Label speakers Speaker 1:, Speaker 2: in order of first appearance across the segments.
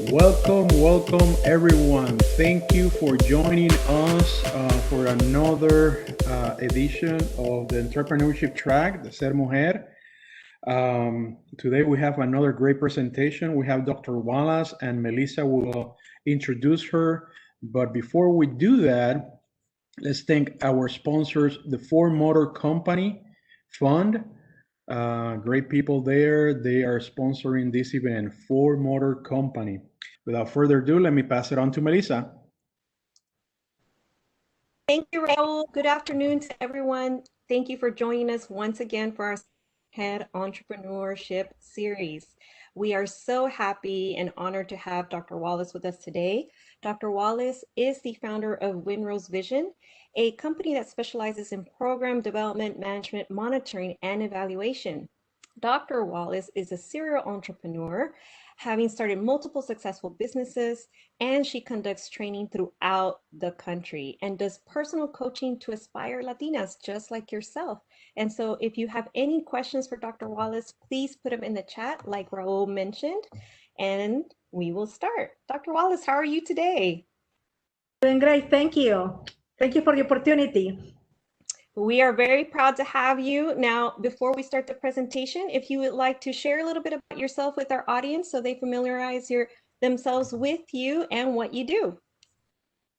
Speaker 1: Welcome everyone. Thank you for joining us for another edition of the Entrepreneurship track, the Ser Mujer. Today we have another great presentation. We have Dr. Wallace and Melissa will introduce her. But before we do that, let's thank our sponsors, the Ford Motor Company Fund. Great people there. They are sponsoring this event, Ford Motor Company. Without further ado, let me pass it on to Melissa.
Speaker 2: Thank you, Raul. Good afternoon to everyone. Thank you for joining us once again for our Head Entrepreneurship series. We are so happy and honored to have Dr. Wallace with us today. Dr. Wallace is the founder of Winrose Vision, a company that specializes in program development, management, monitoring, and evaluation. Dr. Wallace is a serial entrepreneur, having started multiple successful businesses, and she conducts training throughout the country and does personal coaching to aspire Latinas just like yourself. And so if you have any questions for Dr. Wallace, please put them in the chat like Raul mentioned, and we will start. Dr. Wallace, how are you today?
Speaker 3: Doing great, thank you. Thank you for the opportunity.
Speaker 2: We are very proud to have you. Now, before we start the presentation, if you would like to share a little bit about yourself with our audience so they familiarize themselves with you and what you do.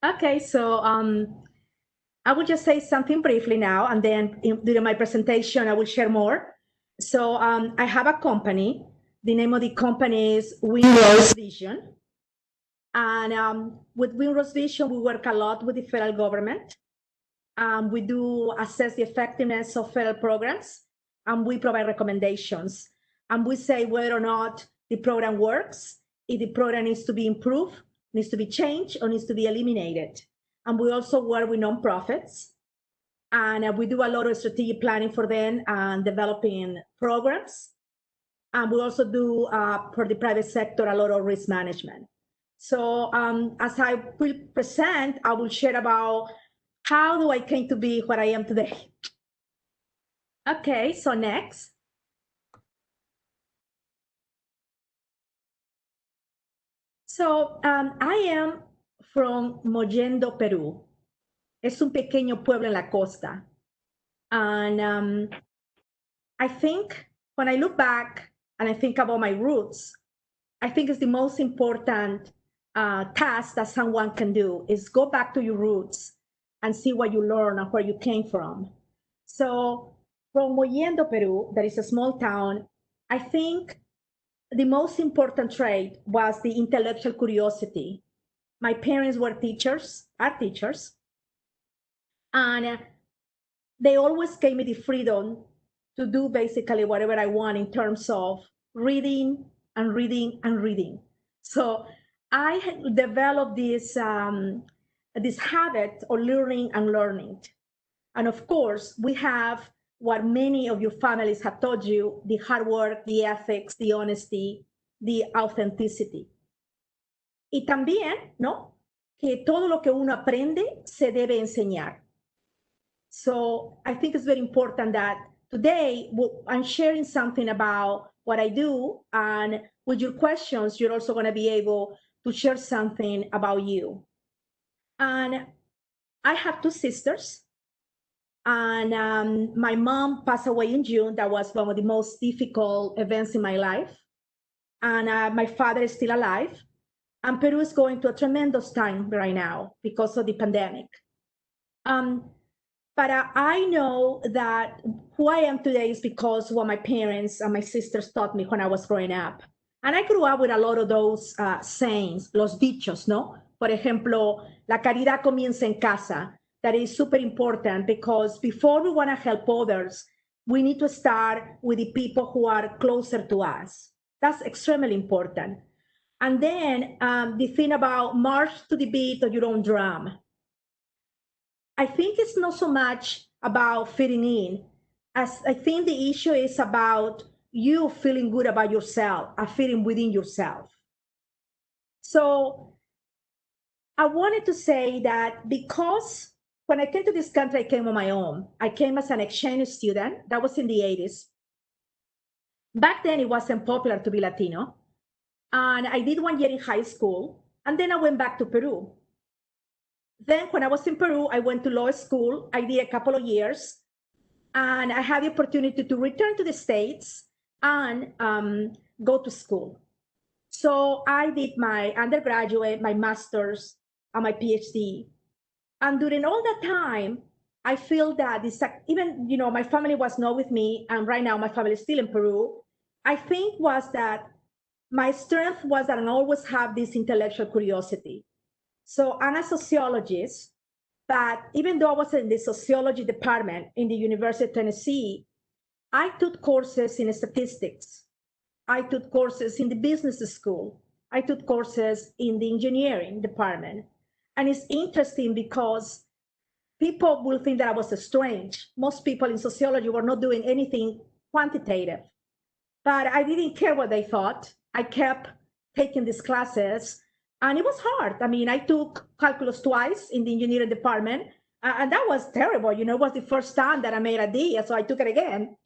Speaker 3: Okay, so I will just say something briefly now, and then during my presentation, I will share more. So I have a company. The name of the company is Winrose Vision. And with Winrose Vision, we work a lot with the federal government. We do assess the effectiveness of federal programs, and we provide recommendations. And we say whether or not the program works, if the program needs to be improved, needs to be changed, or needs to be eliminated. And we also work with nonprofits. And we do a lot of strategic planning for them and developing programs. And we also do, for the private sector, a lot of risk management. So as I will present, I will share about how do I came to be what I am today. Okay, so next. So I am from Mollendo, Perú. Es un pequeño pueblo en la costa. And I think when I look back and I think about my roots, I think it's the most important task that someone can do is go back to your roots and see what you learned and where you came from. So from Mollendo, Peru, that is a small town, I think the most important trait was the intellectual curiosity. My parents were teachers, are teachers, and they always gave me the freedom to do basically whatever I want in terms of reading and reading and reading. So I developed this habit of learning and learning. And of course, we have what many of your families have taught you, the hard work, the ethics, the honesty, the authenticity. Y también, ¿no? Que todo lo que uno aprende se debe enseñar. So I think it's very important that today I'm sharing something about what I do, and with your questions, you're also going to be able to share something about you. And I have two sisters, and my mom passed away in June. That was one of the most difficult events in my life. And my father is still alive. And Peru is going through a tremendous time right now because of the pandemic. But I know that who I am today is because what my parents and my sisters taught me when I was growing up. And I grew up with a lot of those sayings, los dichos, ¿no? Por ejemplo, la caridad comienza en casa. That is super important because before we want to help others, we need to start with the people who are closer to us. That's extremely important. And then the thing about march to the beat of your own drum. I think it's not so much about fitting in, as I think the issue is about you feeling good about yourself, a feeling within yourself. So I wanted to say that because when I came to this country, I came on my own. I came as an exchange student. That was in the 80s. Back then, it wasn't popular to be Latino. And I did 1 year in high school, and then I went back to Peru. Then when I was in Peru, I went to law school. I did a couple of years, and I had the opportunity to return to the States and go to school. So I did my undergraduate, my master's, and my PhD. And during all that time, I feel that this, even, my family was not with me, and right now my family is still in Peru. I think was that my strength was that I always have this intellectual curiosity. So I'm a sociologist, but even though I was in the sociology department in the University of Tennessee, I took courses in statistics. I took courses in the business school. I took courses in the engineering department. And it's interesting because people will think that I was strange. Most people in sociology were not doing anything quantitative. But I didn't care what they thought. I kept taking these classes, and it was hard. I mean, I took calculus twice in the engineering department, and that was terrible. It was the first time that I made a D, so I took it again.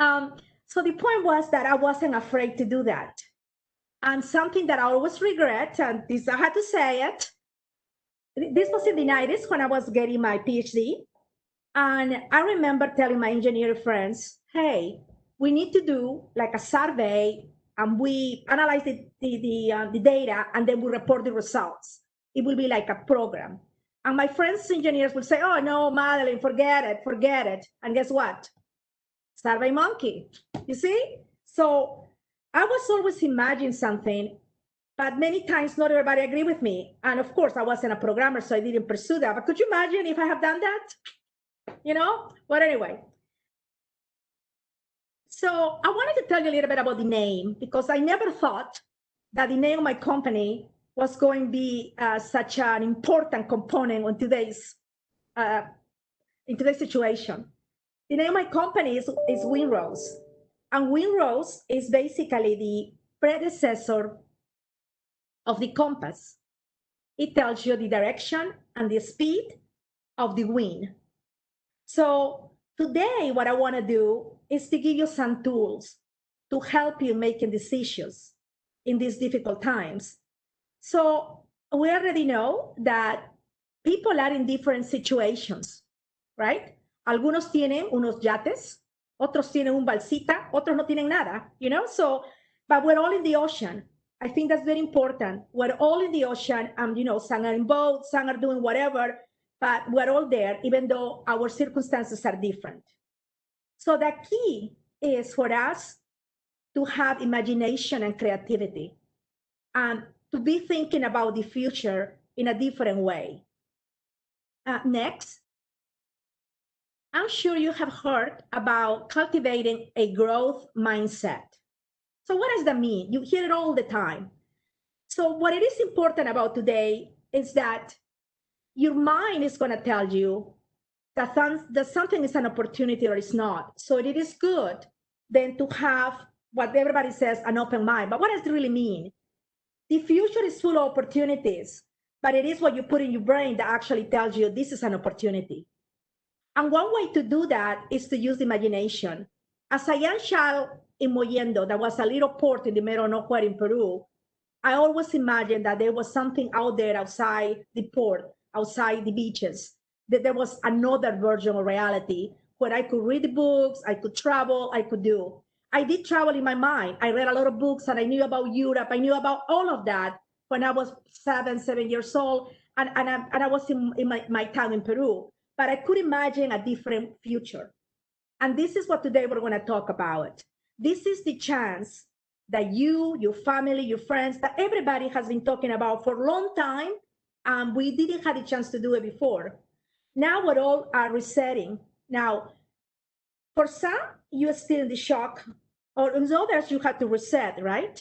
Speaker 3: So the point was that I wasn't afraid to do that. And something that I always regret, and this I had to say it, this was in the 90s when I was getting my PhD. And I remember telling my engineering friends, hey, we need to do like a survey, and we analyze the data, and then we report the results. It will be like a program. And my friends engineers will say, oh no, Madeleine, forget it. And guess what? Survey monkey, you see? So I was always imagining something, but many times not everybody agreed with me. And of course, I wasn't a programmer, so I didn't pursue that. But could you imagine if I have done that? But anyway. So I wanted to tell you a little bit about the name, because I never thought that the name of my company was going to be such an important component in today's situation. The name of my company is Winrose. And Winrose is basically the predecessor of the compass. It tells you the direction and the speed of the wind. So today, what I want to do is to give you some tools to help you making decisions in these difficult times. So we already know that people are in different situations, right? Algunos tienen unos yates, otros tienen un balsita, otros no tienen nada, So, but we're all in the ocean. I think that's very important. We're all in the ocean, and some are in boats, some are doing whatever, but we're all there, even though our circumstances are different. So the key is for us to have imagination and creativity, and to be thinking about the future in a different way. Next, I'm sure you have heard about cultivating a growth mindset. So what does that mean? You hear it all the time. So what it is important about today is that your mind is going to tell you that something is an opportunity or it's not. So it is good then to have what everybody says, an open mind. But what does it really mean? The future is full of opportunities, but it is what you put in your brain that actually tells you this is an opportunity. And one way to do that is to use imagination. As a young child in Mollendo, that was a little port in the middle of nowhere in Peru, I always imagined that there was something out there outside the port, outside the beaches, that there was another version of reality where I could read books, I could travel, I could do. I did travel in my mind. I read a lot of books, and I knew about Europe. I knew about all of that when I was 7 years old, and I was in my time in Peru. But I could imagine a different future. And this is what today we're going to talk about. This is the chance that you, your family, your friends, that everybody has been talking about for a long time. We didn't have a chance to do it before. Now we're all resetting. Now, for some, you're still in the shock, or in others, you have to reset, right?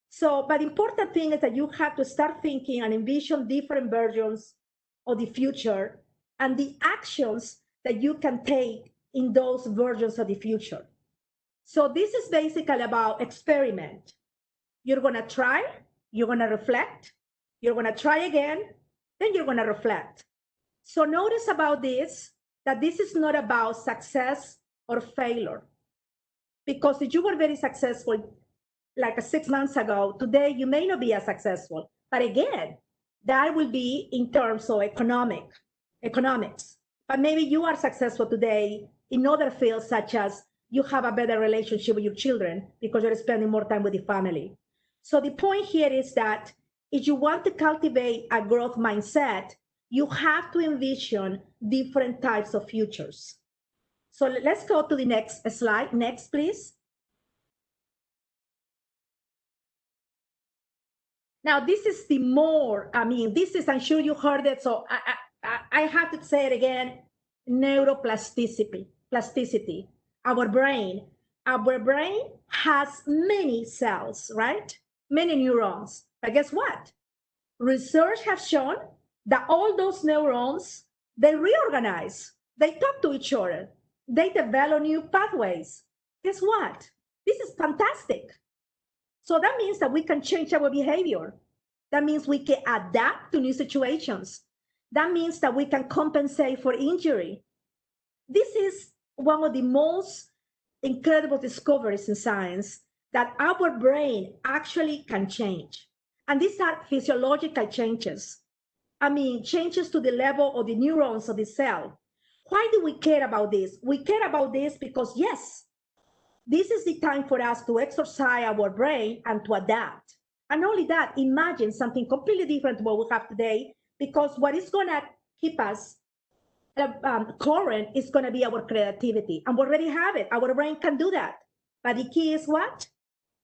Speaker 3: So, but the important thing is that you have to start thinking and envision different versions of the future and the actions that you can take in those versions of the future. So this is basically about experiment. You're going to try, you're going to reflect, you're going to try again, then you're going to reflect. So notice about this, that this is not about success or failure. Because if you were very successful, like 6 months ago, today you may not be as successful. But again, that will be in terms of economics. But maybe you are successful today in other fields, such as you have a better relationship with your children because you're spending more time with your family. So the point here is that if you want to cultivate a growth mindset, you have to envision different types of futures. So let's go to the next slide. Next, please. Now, this is I'm sure you heard it, so I have to say it again, neuroplasticity. Our brain has many cells, right? Many neurons. But guess what? Research has shown that all those neurons, they reorganize, they talk to each other, they develop new pathways. Guess what? This is fantastic. So that means that we can change our behavior. That means we can adapt to new situations. That means that we can compensate for injury. This is one of the most incredible discoveries in science, that our brain actually can change. And these are physiological changes. Changes to the level of the neurons of the cell. Why do we care about this? We care about this because, yes, this is the time for us to exercise our brain and to adapt. And not only that, imagine something completely different to what we have today, because what is going to keep us current is going to be our creativity. And we already have it. Our brain can do that. But the key is what?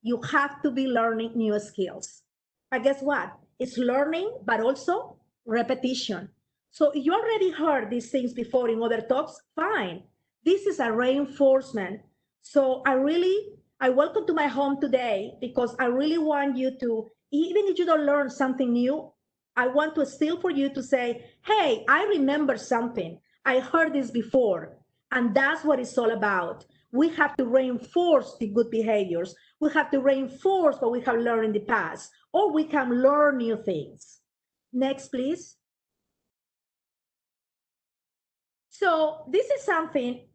Speaker 3: You have to be learning new skills. But guess what? It's learning, but also repetition. So if you already heard these things before in other talks, fine. This is a reinforcement. So I welcome to my home today because I really want you to, even if you don't learn something new, I want to still for you to say, hey, I remember something. I heard this before. And that's what it's all about. We have to reinforce the good behaviors. We have to reinforce what we have learned in the past, or we can learn new things. Next, please. So this is something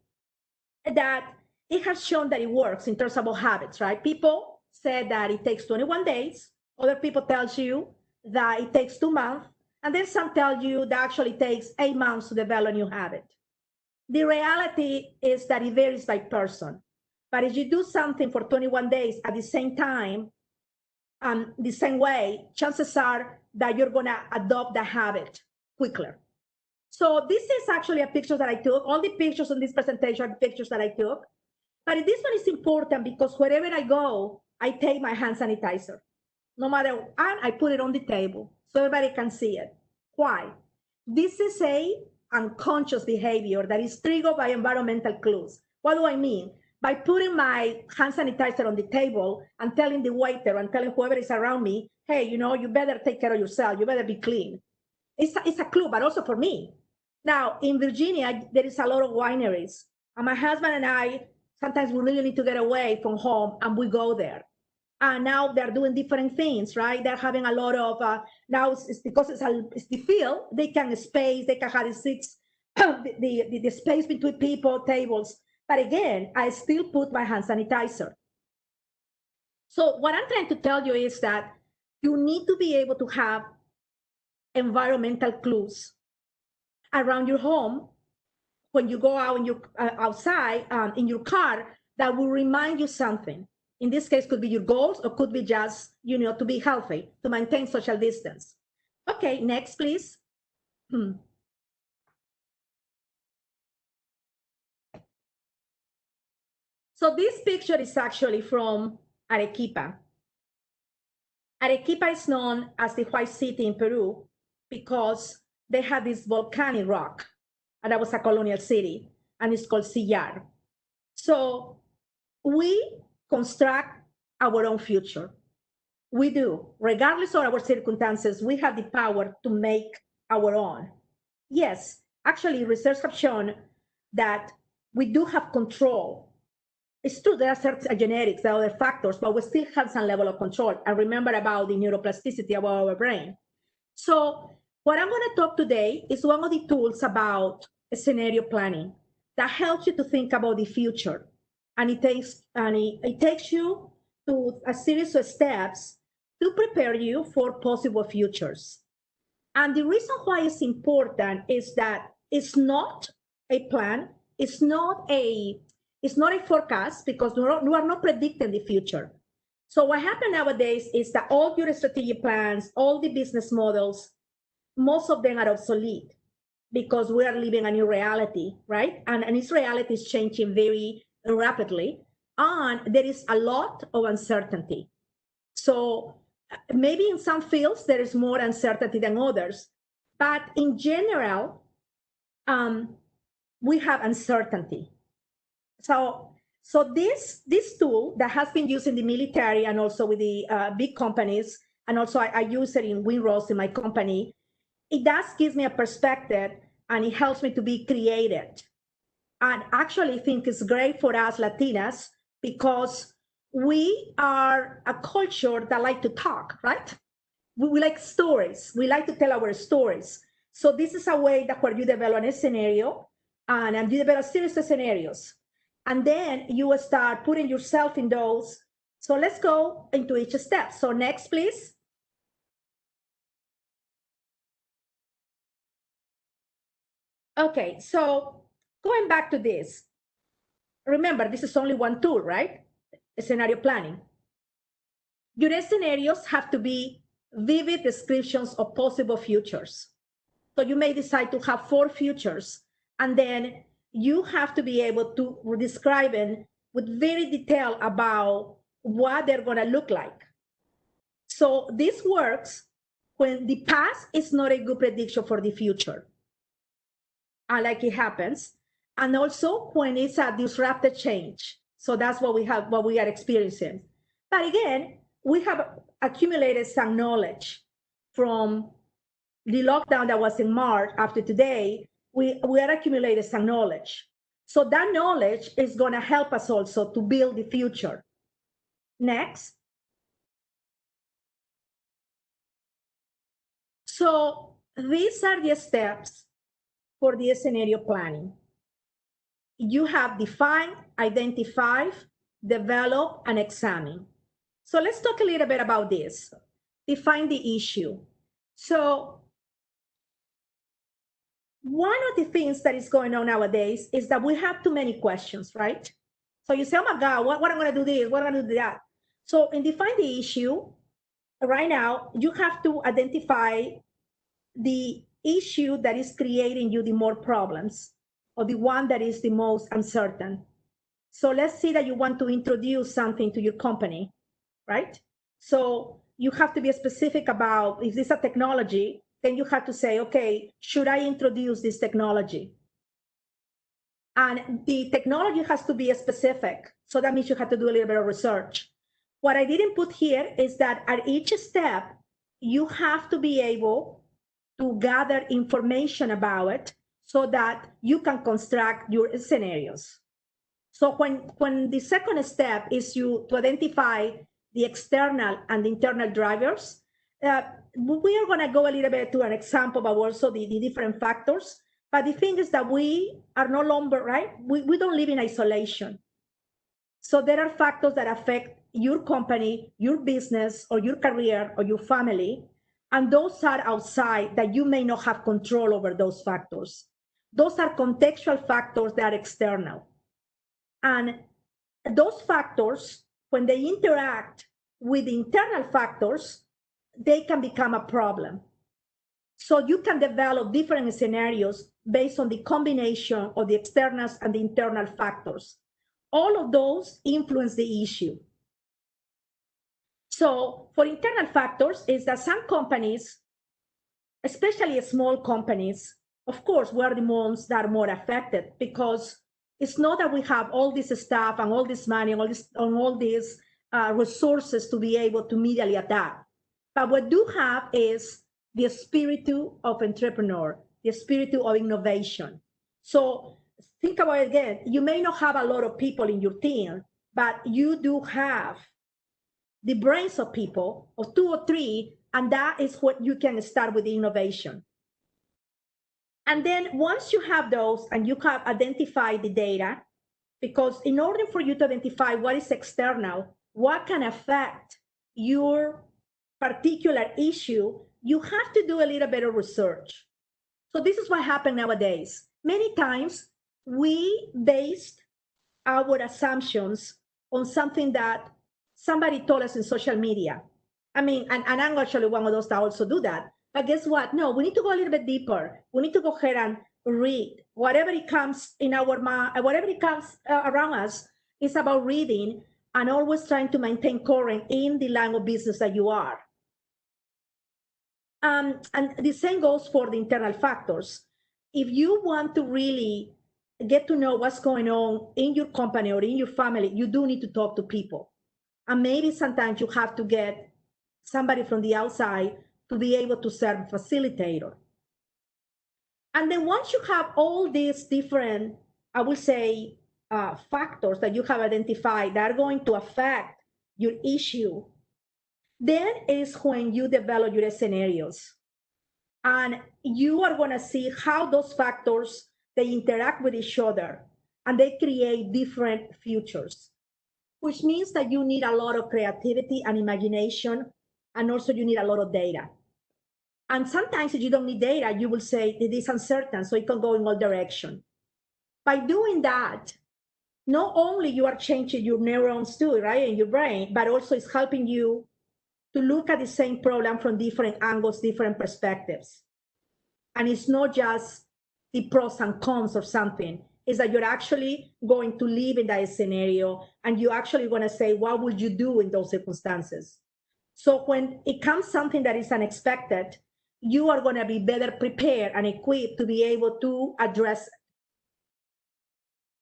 Speaker 3: that it has shown that it works in terms of habits, right? People said that it takes 21 days. Other people tell you that it takes 2 months. And then some tell you that actually takes 8 months to develop a new habit. The reality is that it varies by person. But if you do something for 21 days at the same time, the same way, chances are that you're going to adopt the habit quicker. So this is actually a picture that I took. All the pictures in this presentation are the pictures that I took. But this one is important because wherever I go, I take my hand sanitizer. No matter, and I put it on the table so everybody can see it. Why? This is a unconscious behavior that is triggered by environmental clues. What do I mean? By putting my hand sanitizer on the table and telling the waiter and telling whoever is around me, hey, you better take care of yourself. You better be clean. It's a clue, but also for me. Now, in Virginia, there is a lot of wineries. And my husband and I, sometimes we really need to get away from home and we go there. And now they're doing different things, right? They're having a lot of, now it's because it's the field, they can have the seats, the space between people, tables. But again, I still put my hand sanitizer. So what I'm trying to tell you is that you need to be able to have environmental clues around your home when you go out in your outside in your car that will remind you something. In this case, could be your goals or could be just, to be healthy, to maintain social distance. Okay, next, please. So this picture is actually from Arequipa. Arequipa is known as the White City in Peru because they had this volcanic rock, and that was a colonial city, and it's called Sillar. So we construct our own future. We do. Regardless of our circumstances, we have the power to make our own. Yes, actually, research have shown that we do have control. It's true, there are certain genetics, there are other factors, but we still have some level of control. And remember about the neuroplasticity of our brain. So what I'm going to talk today is one of the tools about scenario planning that helps you to think about the future. And it takes you to a series of steps to prepare you for possible futures. And the reason why it's important is that it's not a plan, it's not a forecast, because we are not predicting the future. So what happens nowadays is that all your strategic plans, all the business models, most of them are obsolete because we are living a new reality, right? And this reality is changing very rapidly, and there is a lot of uncertainty. So maybe in some fields there is more uncertainty than others, but in general, we have uncertainty. So this tool that has been used in the military and also with the big companies, and also I use it in Winrose in my company, it does give me a perspective and it helps me to be creative. And actually I think it's great for us Latinas because we are a culture that like to talk, right? We like stories. We like to tell our stories. So this is a way that where you develop a scenario and you develop a series of scenarios. And then you will start putting yourself in those. So let's go into each step. So next, please. Okay, so going back to this. Remember, this is only one tool, right? Scenario planning. Your scenarios have to be vivid descriptions of possible futures. So you may decide to have 4 futures, and then you have to be able to describe it with very detail about what they're going to look like. So this works when the past is not a good prediction for the future, like it happens, and also when it's a disruptive change. So that's what we are experiencing. But again, we have accumulated some knowledge from the lockdown that was in March after today. We are accumulating some knowledge. So that knowledge is going to help us also to build the future. Next. So these are the steps for the scenario planning. You have define, identify, develop, and examine. So let's talk a little bit about this. Define the issue. So one of the things that is going on nowadays is that we have too many questions, right? So you say, oh my God, what am I going to do this? What am I going to do that? So in define the issue, right now, you have to identify the issue that is creating you the more problems, or the one that is the most uncertain. So let's say that you want to introduce something to your company, right? So you have to be specific about, if this is a technology, then you have to say, okay, should I introduce this technology? And the technology has to be specific. So that means you have to do a little bit of research. What I didn't put here is that at each step, you have to be able to gather information about it so that you can construct your scenarios. So when the second step is to identify the external and internal drivers, we are going to go a little bit to an example, but also the different factors. But the thing is that we are no longer, right? We don't live in isolation. So there are factors that affect your company, your business, or your career, or your family. And those are outside that you may not have control over those factors. Those are contextual factors that are external. And those factors, when they interact with the internal factors, they can become a problem. So you can develop different scenarios based on the combination of the externals and the internal factors. All of those influence the issue. So for internal factors is that some companies, especially small companies, of course, we're the ones that are more affected, because it's not that we have all this staff and all this money and all these resources to be able to immediately adapt. But what we do have is the spirit of entrepreneur, the spirit of innovation. So think about it again. You may not have a lot of people in your team, but you do have the brains of people, of 2 or 3, and that is what you can start with the innovation. And then once you have those and you have identified the data, because in order for you to identify what is external, what can affect your particular issue, you have to do a little bit of research. So this is what happens nowadays. Many times we based our assumptions on something that somebody told us in social media. I mean, and I'm actually one of those that also do that. But guess what? No, we need to go a little bit deeper. We need to go ahead and read whatever it comes in our mind, whatever it comes around us. Is about reading and always trying to maintain current in the line of business that you are. And the same goes for the internal factors. If you want to really get to know what's going on in your company or in your family, you do need to talk to people. And maybe sometimes you have to get somebody from the outside to be able to serve a facilitator. And then once you have all these different, I would say, factors that you have identified that are going to affect your issue, then is when you develop your scenarios. And you are going to see how those factors, they interact with each other and they create different futures, which means that you need a lot of creativity and imagination, and also you need a lot of data. And sometimes if you don't need data, you will say it is uncertain, so it can go in all directions. By doing that, not only you are changing your neurons too, right, in your brain, but also it's helping you to look at the same problem from different angles, different perspectives. And it's not just the pros and cons or something. It's that you're actually going to live in that scenario and you're actually going to say, what would you do in those circumstances? So when it comes something that is unexpected, you are going to be better prepared and equipped to be able to address it.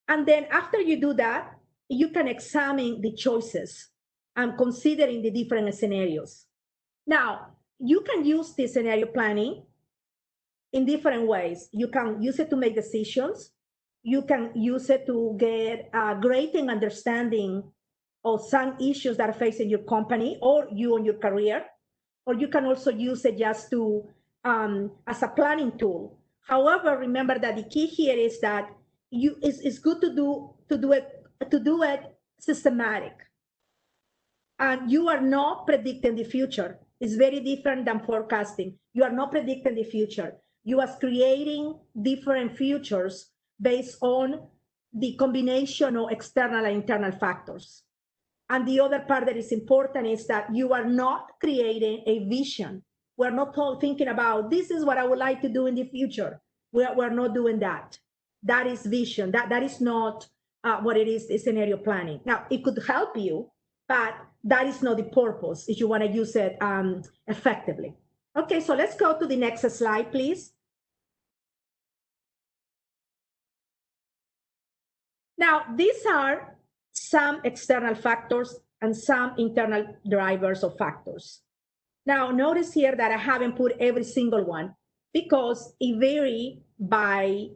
Speaker 3: And then after you do that, you can examine the choices and considering the different scenarios. Now, you can use the scenario planning in different ways. You can use it to make decisions. You can use it to get a greater understanding of some issues that are facing your company or you in your career. Or you can also use it just to as a planning tool. However, remember that the key here is that it's good to do it systematic. And you are not predicting the future. It's very different than forecasting. You are not predicting the future. You are creating different futures based on the combination of external and internal factors. And the other part that is important is that you are not creating a vision. We're not thinking about, this is what I would like to do in the future. We're not doing that. That is vision. That is not what it is scenario planning. Now, it could help you, but that is not the purpose if you want to use it effectively. Okay, so let's go to the next slide, please. Now, these are some external factors and some internal drivers or factors. Now, notice here that I haven't put every single one because it varies by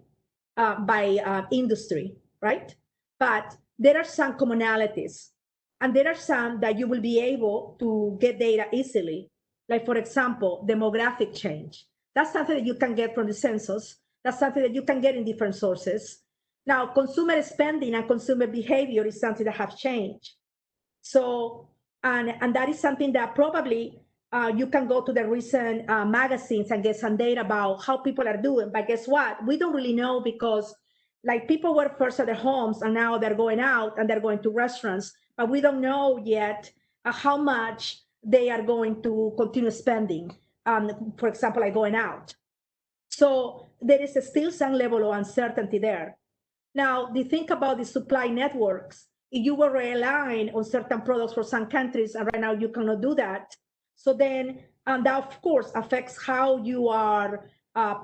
Speaker 3: industry, right? But there are some commonalities, and there are some that you will be able to get data easily. Like, for example, demographic change. That's something that you can get from the census. That's something that you can get in different sources. Now, consumer spending and consumer behavior is something that have changed. So, and that is something that probably you can go to the recent magazines and get some data about how people are doing. But guess what? We don't really know because like people were first at their homes and now they're going out and they're going to restaurants, but we don't know yet how much they are going to continue spending, for example, like going out. So there is still some level of uncertainty there. Now, think about the supply networks. If you were relying on certain products for some countries, and right now you cannot do that, so then that, of course, affects how you are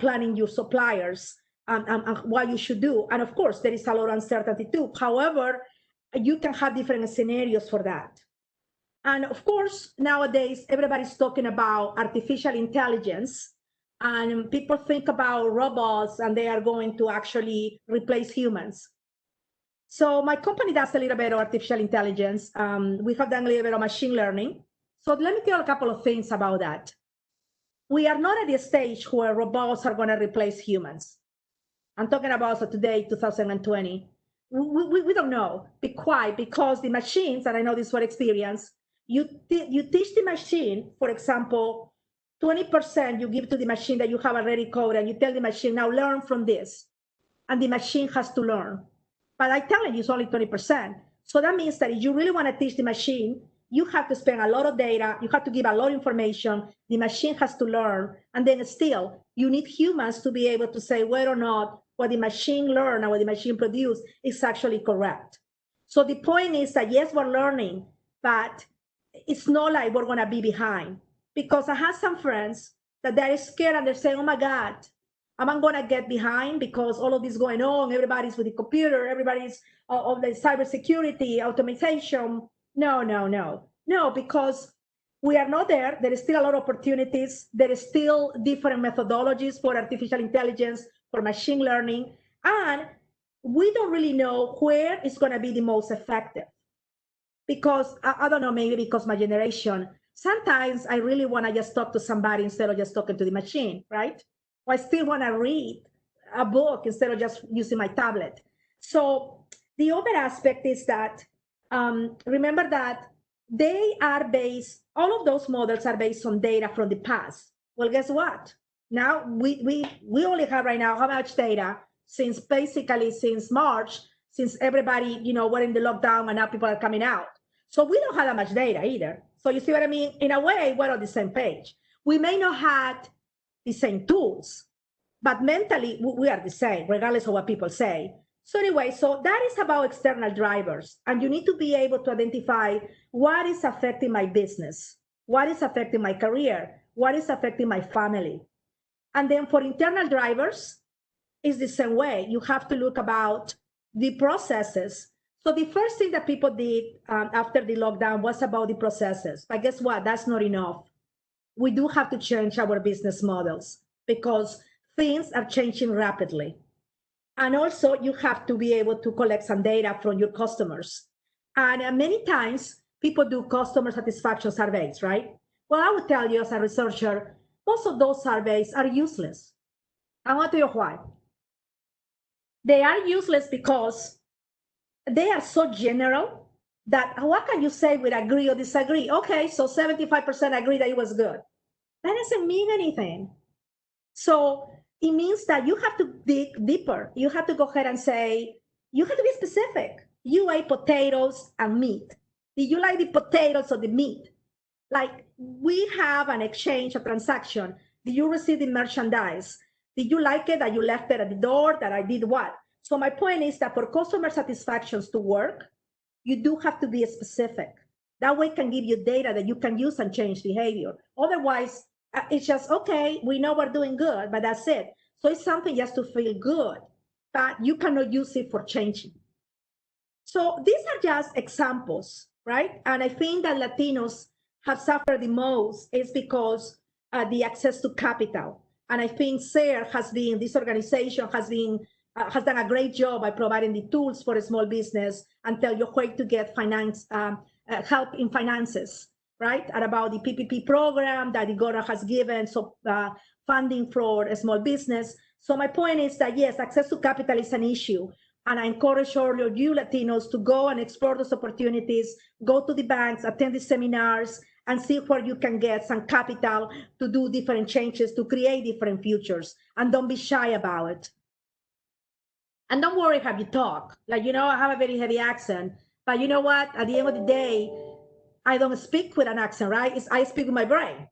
Speaker 3: planning your suppliers and what you should do. And of course, there is a lot of uncertainty too. However, you can have different scenarios for that. And of course, nowadays, everybody's talking about artificial intelligence. And people think about robots and they are going to actually replace humans. So my company does a little bit of artificial intelligence. We have done a little bit of machine learning. So let me tell you a couple of things about that. We are not at the stage where robots are going to replace humans. I'm talking about today, 2020. We don't know. Be quiet, because the machines, and I know this for experience, you teach the machine, for example, 20% you give to the machine that you have already coded, and you tell the machine, now learn from this. And the machine has to learn. But I tell you, it's only 20%. So that means that if you really want to teach the machine, you have to spend a lot of data, you have to give a lot of information, the machine has to learn, and then still, you need humans to be able to say whether or not what the machine learned and what the machine produced is actually correct. So the point is that yes, we're learning, but it's not like we're going to be behind. Because I have some friends that they're scared and they're saying, oh my God, am I going to get behind because all of this going on? Everybody's with the computer, everybody's of the cybersecurity, automation. No, because we are not there. There is still a lot of opportunities. There is still different methodologies for artificial intelligence, for machine learning, and we don't really know where it's going to be the most effective. Because I don't know, maybe because my generation, sometimes I really want to just talk to somebody instead of just talking to the machine, right? Or I still want to read a book instead of just using my tablet. So the other aspect is that remember that they are based, all of those models are based on data from the past. Well, guess what? Now we only have right now how much data since March, since everybody, we're in the lockdown and now people are coming out. So we don't have that much data either. So you see what I mean? In a way, we're on the same page. We may not have the same tools, but mentally we are the same, regardless of what people say. So anyway, so that is about external drivers. And you need to be able to identify what is affecting my business, what is affecting my career, what is affecting my family. And then for internal drivers, it's the same way. You have to look about the processes. So the first thing that people did after the lockdown was about the processes. But guess what? That's not enough. We do have to change our business models because things are changing rapidly. And also, you have to be able to collect some data from your customers. And many times, people do customer satisfaction surveys, right? Well, I would tell you as a researcher, most of those surveys are useless. I want to tell you why. They are useless because they are so general that what can you say with agree or disagree? Okay, so 75% agree that it was good. That doesn't mean anything. So it means that you have to dig deeper. You have to go ahead and say, you have to be specific. You ate potatoes and meat. Did you like the potatoes or the meat? Like, we have an exchange, a transaction. Did you receive the merchandise? Did you like it that you left it at the door, that I did what? So my point is that for customer satisfactions to work, you do have to be specific. That way it can give you data that you can use and change behavior. Otherwise, it's just, okay, we know we're doing good, but that's it. So it's something just to feel good, but you cannot use it for changing. So these are just examples, right? And I think that Latinos have suffered the most is because the access to capital. And I think SARE this organization has done a great job by providing the tools for a small business and tell you where to get help in finances, right? And about the PPP program that the government has given, so funding for a small business. So my point is that yes, access to capital is an issue. And I encourage all of you Latinos to go and explore those opportunities, go to the banks, attend the seminars, and see where you can get some capital to do different changes, to create different futures. And don't be shy about it. And don't worry how you talk. Like, I have a very heavy accent, but you know what? At the end of the day, I don't speak with an accent, right? I speak with my brain.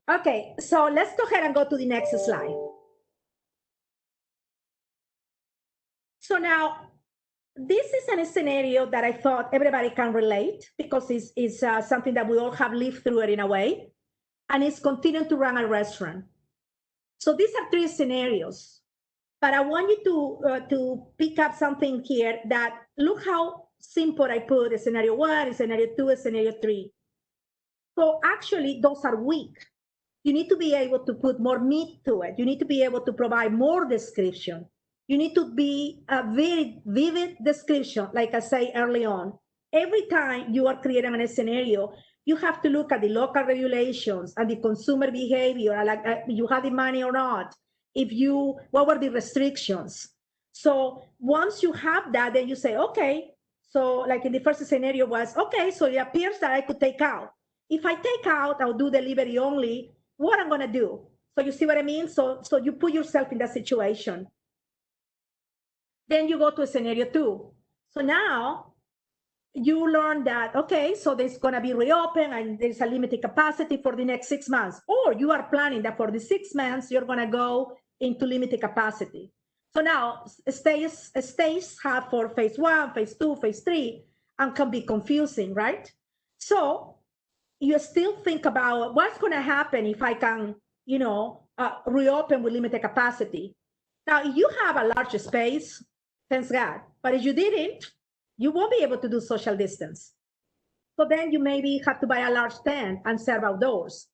Speaker 3: Okay, so let's go ahead and go to the next slide. So now, this is a scenario that I thought everybody can relate because it's something that we all have lived through it in a way, and it's continuing to run a restaurant. So these are 3 scenarios, but I want you to pick up something here that look how simple I put a scenario 1, a scenario 2, a scenario 3. So actually, those are weak. You need to be able to put more meat to it. You need to be able to provide more description. You need to be a very vivid description, like I say early on. Every time you are creating a scenario, you have to look at the local regulations and the consumer behavior, like you have the money or not. What were the restrictions? So once you have that, then you say, okay, so like in the first scenario was, okay, so it appears that I could take out. If I take out, I'll do delivery only. What I'm gonna do? So you see what I mean? So you put yourself in that situation. Then you go to scenario 2. So now you learn that, okay, so there's going to be reopen and there's a limited capacity for the next 6 months. Or you are planning that for the 6 months, you're going to go into limited capacity. So now stages have for phase 1, phase 2, phase 3, and can be confusing, right? So you still think about what's going to happen if I can, reopen with limited capacity. Now, if you have a large space, thanks God. But if you didn't, you won't be able to do social distance. So then you maybe have to buy a large tent and serve outdoors.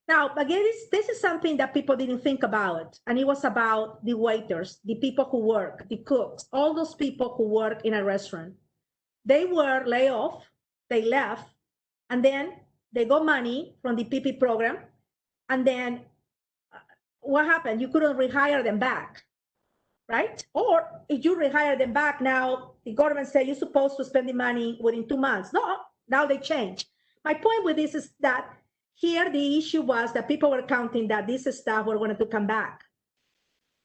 Speaker 3: Now, again, this is something that people didn't think about. And it was about the waiters, the people who work, the cooks, all those people who work in a restaurant. They were laid off, they left, and then they got money from the PP program. And then what happened? You couldn't rehire them back, right? Or if you rehire them back, now the government said you're supposed to spend the money within 2 months. No, now they change. My point with this is that here the issue was that people were counting that this staff were going to come back.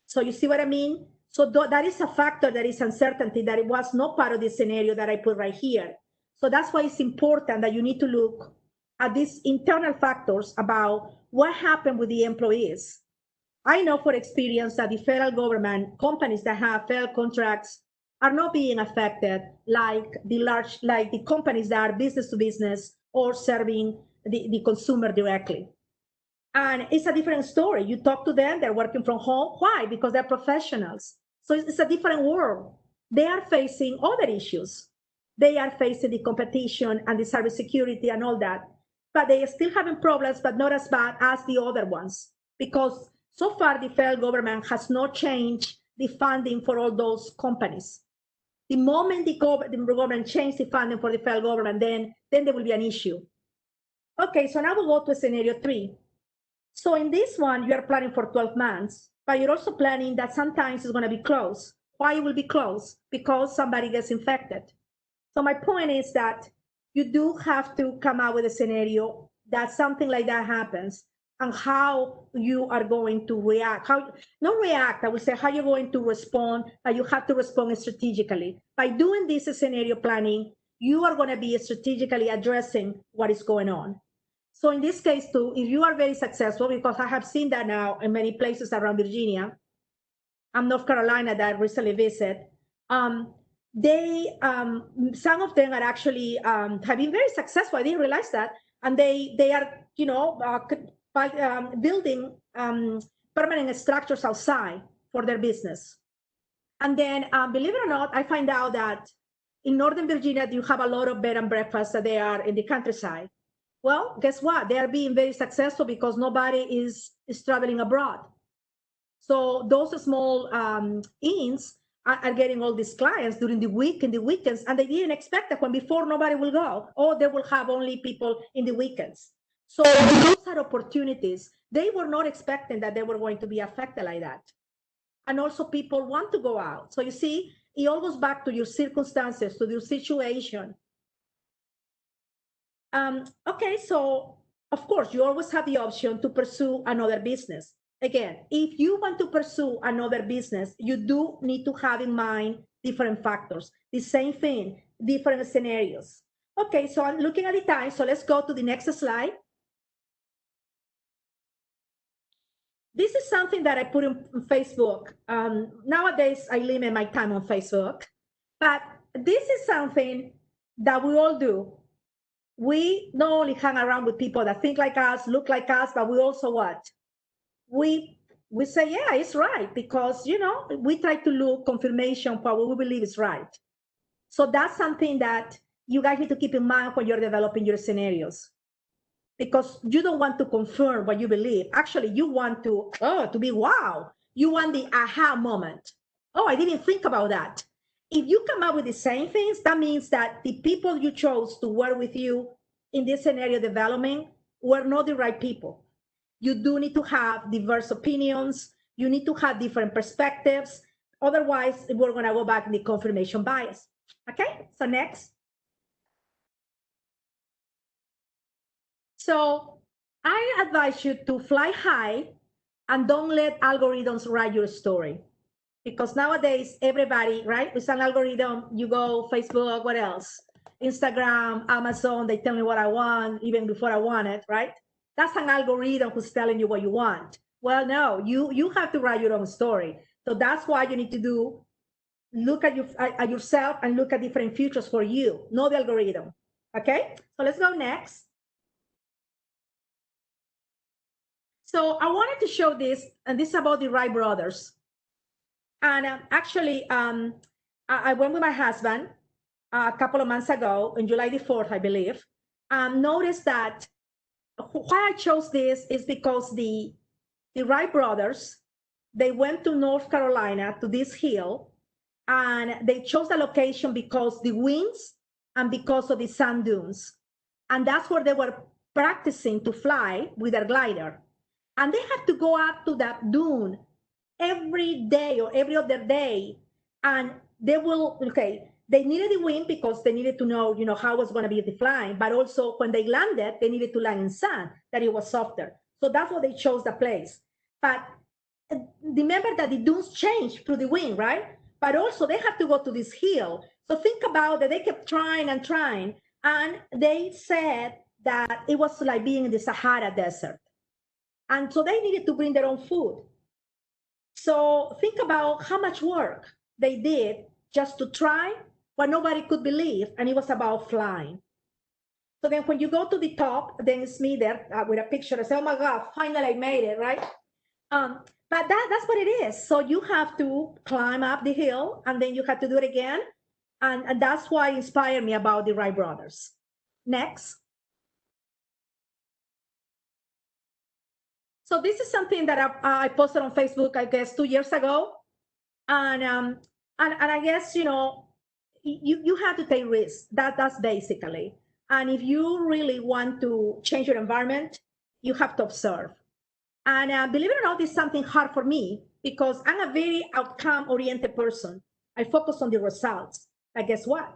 Speaker 3: So you see what I mean? So that is a factor, that is uncertainty, that it was not part of the scenario that I put right here. So that's why it's important that you need to look at these internal factors about what happened with the employees. I know for experience that the federal government, companies that have federal contracts are not being affected like the companies that are business to business or serving the consumer directly. And it's a different story. You talk to them, they're working from home. Why? Because they're professionals. So it's a different world. They are facing other issues. They are facing the competition and the cybersecurity and all that. But they are still having problems, but not as bad as the other ones. Because so far, the federal government has not changed the funding for all those companies. The moment the government changes the funding for the federal government, then there will be an issue. Okay, so now we'll go to scenario 3. So in this one, you are planning for 12 months, but you're also planning that sometimes it's going to be closed. Why it will be closed? Because somebody gets infected. So my point is that you do have to come out with a scenario that something like that happens, and how you are going to react. I would say how you're going to respond, but you have to respond strategically. By doing this scenario planning, you are going to be strategically addressing what is going on. So in this case too, if you are very successful, because I have seen that now in many places around Virginia and North Carolina that I recently visited, some of them are actually have been very successful. I didn't realize that. And they are, building permanent structures outside for their business. And then, believe it or not, I find out that in Northern Virginia, you have a lot of bed and breakfasts that they are in the countryside. Well, guess what? They are being very successful because nobody is traveling abroad. So those small inns are getting all these clients during the week, in the weekends, and they didn't expect that when before nobody will go, or they will have only people in the weekends. So those are opportunities. They were not expecting that they were going to be affected like that. And also people want to go out. So you see, it all goes back to your circumstances, to your situation. Okay, so of course, you always have the option to pursue another business. Again, if you want to pursue another business, you do need to have in mind different factors. The same thing, different scenarios. Okay, so I'm looking at the time, so let's go to the next slide. This is something that I put on Facebook. Nowadays, I limit my time on Facebook, but this is something that we all do. We not only hang around with people that think like us, look like us, but we also what? We say, yeah, it's right, because, we try to look confirmation for what we believe is right. So that's something that you guys need to keep in mind when you're developing your scenarios, because you don't want to confirm what you believe. Actually, you want to be wow. You want the aha moment. Oh, I didn't think about that. If you come up with the same things, that means that the people you chose to work with you in this scenario development were not the right people. You do need to have diverse opinions. You need to have different perspectives. Otherwise, we're going to go back in the confirmation bias. Okay, so next. So I advise you to fly high and don't let algorithms write your story. Because nowadays, everybody, right, with an algorithm, you go Facebook, what else? Instagram, Amazon, they tell me what I want, even before I want it, right? That's an algorithm who's telling you what you want. Well, no, you have to write your own story. So that's why you need to look at yourself and look at different futures for you, not the algorithm. Okay, so let's go next. So I wanted to show this, and this is about the Wright brothers. And actually, I went with my husband a couple of months ago, on July the 4th, I believe. Noticed that why I chose this is because the Wright brothers, they went to North Carolina, to this hill, and they chose the location because the winds and because of the sand dunes. And that's where they were practicing to fly with their glider. And they had to go up to that dune every day or every other day. And they needed the wind because they needed to know, how it was going to be the flying. But also when they landed, they needed to land in sand, that it was softer. So that's why they chose the place. But remember that the dunes change through the wind, right? But also they have to go to this hill. So think about that. They kept trying and trying. And they said that it was like being in the Sahara Desert. And so they needed to bring their own food. So think about how much work they did just to try what nobody could believe. And it was about flying. So then when you go to the top, then it's me there with a picture. I say, oh my God, finally I made it, right? But that's what it is. So you have to climb up the hill and then you have to do it again. And that's why it inspired me about the Wright brothers. Next. So this is something that I posted on Facebook, I guess, 2 years ago. And I guess, you have to take risks. That's basically. And if you really want to change your environment, you have to observe. And believe it or not, it's something hard for me because I'm a very outcome-oriented person. I focus on the results. But guess what?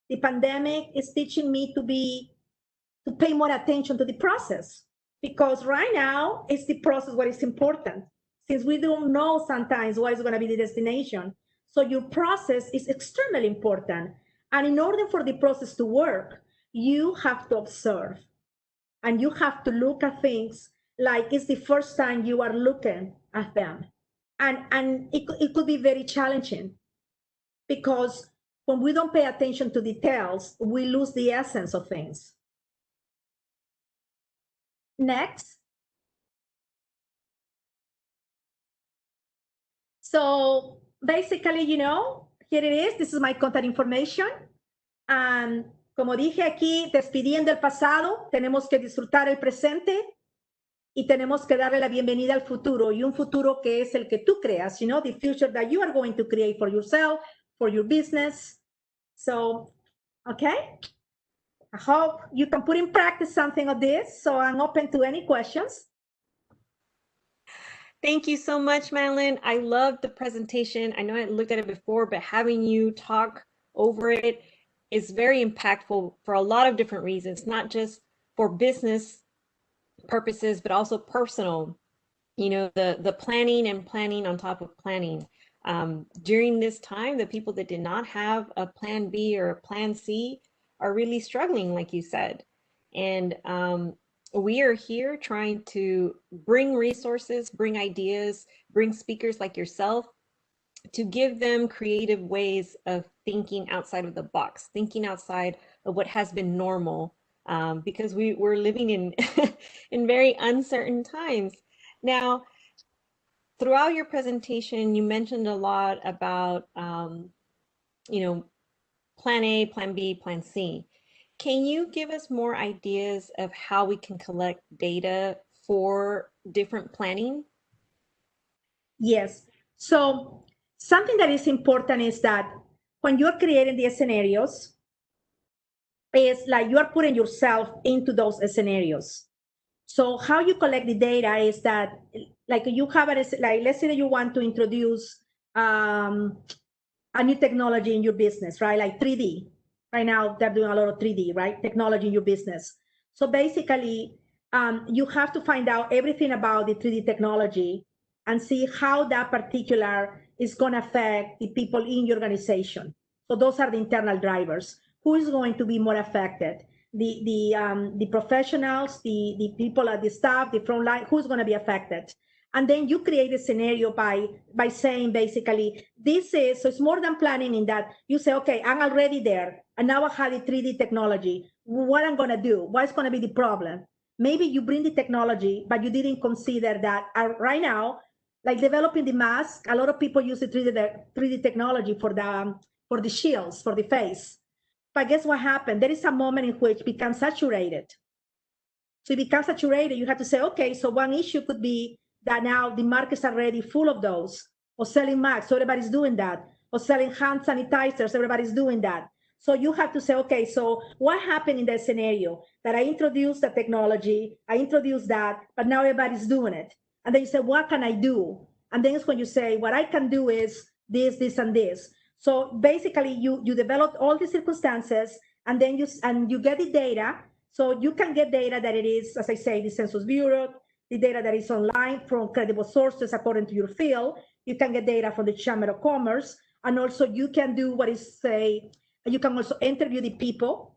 Speaker 3: The pandemic is teaching me to pay more attention to the process, because right now it's the process what is important, since we don't know sometimes what is going to be the destination. So your process is extremely important. And in order for the process to work, you have to observe and you have to look at things like it's the first time you are looking at them. And it could be very challenging because when we don't pay attention to details, we lose the essence of things. Next. So basically, here it is. This is my contact information. And como dije aquí, despidiendo el pasado, tenemos que disfrutar el presente y tenemos que darle la bienvenida al futuro, y un futuro que es el que tú creas, the future that you are going to create for yourself, for your business. So, okay. I hope you can put in practice something of this. So I'm open to any questions.
Speaker 2: Thank you so much, Madeleine. I loved the presentation. I know I looked at it before, but having you talk over it is very impactful for a lot of different reasons, not just for business purposes, but also personal. The planning and planning on top of planning. During this time, the people that did not have a plan B or a plan C are really struggling, like you said. And we are here trying to bring resources, bring ideas, bring speakers like yourself to give them creative ways of thinking outside of the box, thinking outside of what has been normal, because we're living in in very uncertain times. Now, throughout your presentation, you mentioned a lot about, plan A, plan B, plan C. Can you give us more ideas of how we can collect data for different planning?
Speaker 3: Yes. So something that is important is that when you're creating the scenarios, it's like you are putting yourself into those scenarios. So how you collect the data is that, like, you have let's say that you want to introduce um, a new technology in your business, right? Like 3D. Right now, they're doing a lot of 3D, right? Technology in your business. So basically, you have to find out everything about the 3D technology and see how that particular is going to affect the people in your organization. So those are the internal drivers. Who is going to be more affected? The professionals, the people at the staff, the front line, who's going to be affected? And then you create a scenario by saying basically this is, so it's more than planning in that you say, okay, I'm already there and now I have the 3D technology. What I'm going to do? What's going to be the problem? Maybe you bring the technology, but you didn't consider that right now, like developing the mask, a lot of people use the 3D technology for the shields, for the face. But guess what happened? There is a moment in which it becomes saturated. So it becomes saturated. You have to say, okay, so one issue could be that now the markets are already full of those, or selling masks, so everybody's doing that, or selling hand sanitizers, everybody's doing that. So you have to say, okay, so what happened in that scenario? That I introduced the technology, I introduced that, but now everybody's doing it. And then you say, what can I do? And then it's when you say, what I can do is this, this, and this. So basically, you develop all the circumstances, and then you get the data. So you can get data that it is, as I say, the Census Bureau, the data that is online from credible sources according to your field. You can get data from the Chamber of Commerce, and also you can do what is say. You can also interview the people,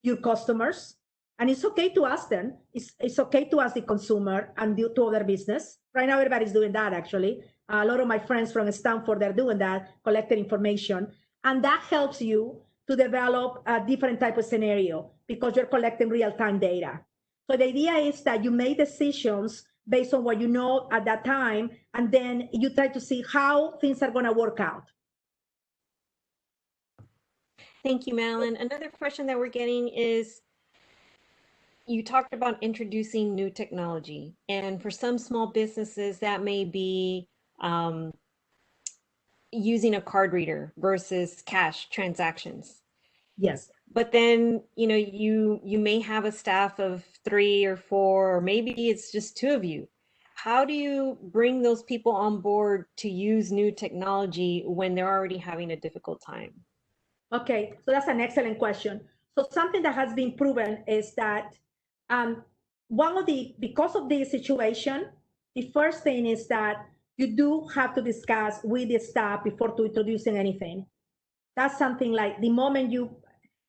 Speaker 3: your customers, and it's okay to ask them. It's okay to ask the consumer and do to other business. Right now, everybody's doing that. Actually, a lot of my friends from Stanford, they're doing that, collecting information, and that helps you to develop a different type of scenario because you're collecting real-time data. So the idea is that you make decisions based on what you know at that time, and then you try to see how things are going to work out.
Speaker 2: Thank you, Madeleine. Another question that we're getting is, you talked about introducing new technology, and for some small businesses that may be using a card reader versus cash transactions.
Speaker 3: Yes.
Speaker 2: But then, you may have a staff of 3 or 4, or maybe it's just 2 of you. How do you bring those people on board to use new technology when they're already having a difficult time?
Speaker 3: Okay, so that's an excellent question. So something that has been proven is that because of the situation, the first thing is that you do have to discuss with the staff before to introducing anything. That's something like the moment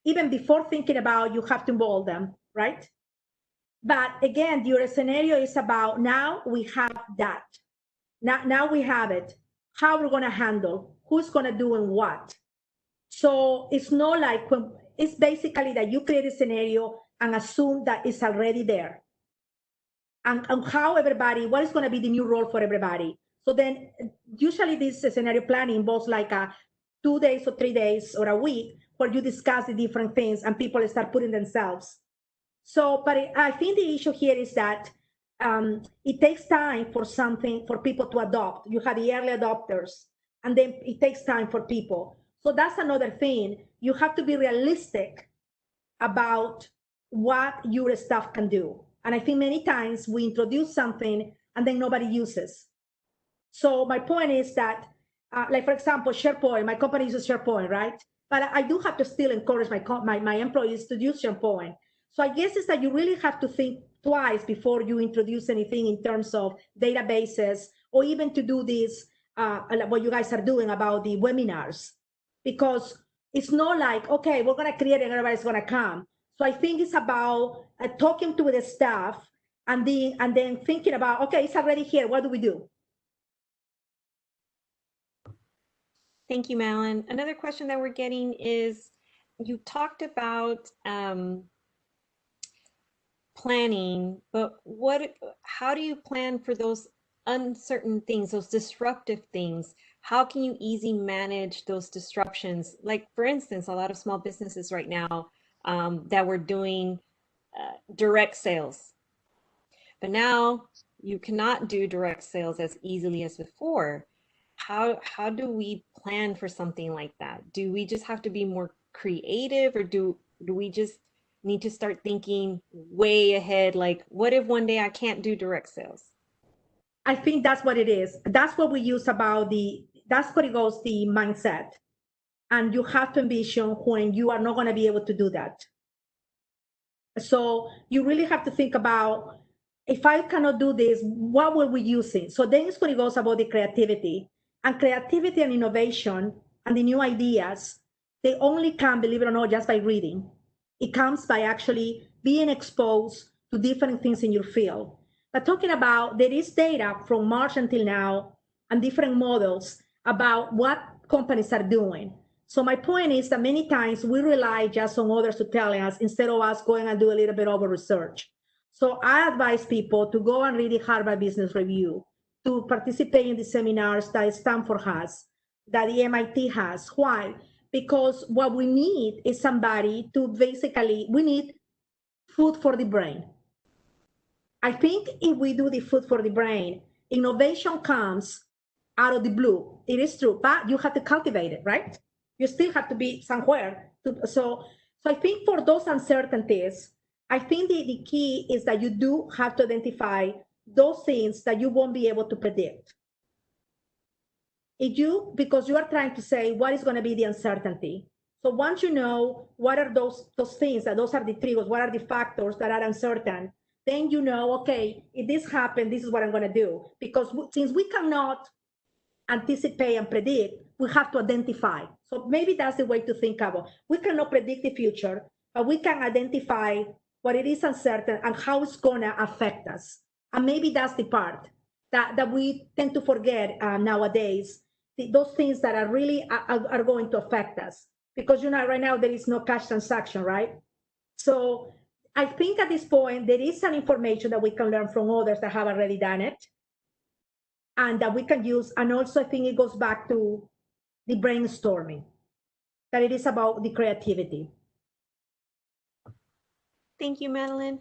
Speaker 3: even before thinking about, you have to involve them, right? But again, your scenario is about now we have that. Now we have it. How we're going to handle, who's going to do and what. So it's not like, it's basically that you create a scenario and assume that it's already there. And how everybody, what is going to be the new role for everybody. So then usually this scenario planning involves like 2 days or 3 days or a week where you discuss the different things and people start putting themselves. So, but I think the issue here is that it takes time for people to adopt. You have the early adopters, and then it takes time for people. So that's another thing. You have to be realistic about what your staff can do. And I think many times we introduce something and then nobody uses. So my point is that, like for example, SharePoint, my company uses SharePoint, right? But I do have to still encourage my employees to use SharePoint. So I guess it's that you really have to think twice before you introduce anything in terms of databases, or even to do this, what you guys are doing about the webinars, because it's not like, okay, we're going to create and everybody's going to come. So I think it's about talking to the staff and then thinking about, okay, it's already here. What do we do?
Speaker 2: Thank you, Madeleine. Another question that we're getting is, you talked about planning, but how do you plan for those uncertain things, those disruptive things? How can you easily manage those disruptions? Like, for instance, a lot of small businesses right now that were doing direct sales, but now you cannot do direct sales as easily as before. How do we plan for something like that? Do we just have to be more creative, or do we just need to start thinking way ahead? Like, what if one day I can't do direct sales?
Speaker 3: I think that's what it is. That's what we use about the That's what it goes, the mindset. And you have to envision when you are not going to be able to do that. So you really have to think about, if I cannot do this, what will we use it? So then it's when it goes about the creativity. And creativity and innovation and the new ideas, they only come, believe it or not, just by reading. It comes by actually being exposed to different things in your field. But talking about, there is data from March until now and different models about what companies are doing. So my point is that many times we rely just on others to tell us instead of us going and do a little bit of research. So I advise people to go and read the Harvard Business Review, to participate in the seminars that Stanford has, that the MIT has. Why? Because what we need is somebody to basically, we need food for the brain. I think if we do the food for the brain, innovation comes out of the blue. It is true, but you have to cultivate it, right? You still have to be somewhere. So I think for those uncertainties, I think the key is that you do have to identify those things that you won't be able to predict. Because you are trying to say what is going to be the uncertainty. So once you know what are those things, that those are the triggers, what are the factors that are uncertain, then you know, okay, if this happened, this is what I'm going to do. Because since we cannot anticipate and predict, we have to identify. So maybe that's the way to think about it. We cannot predict the future, but we can identify what it is uncertain and how it's going to affect us. And maybe that's the part that we tend to forget nowadays, those things that are really are going to affect us. Because, right now there is no cash transaction, right? So I think at this point, there is some information that we can learn from others that have already done it and that we can use. And also I think it goes back to the brainstorming, that it is about the creativity.
Speaker 2: Thank you, Madeleine.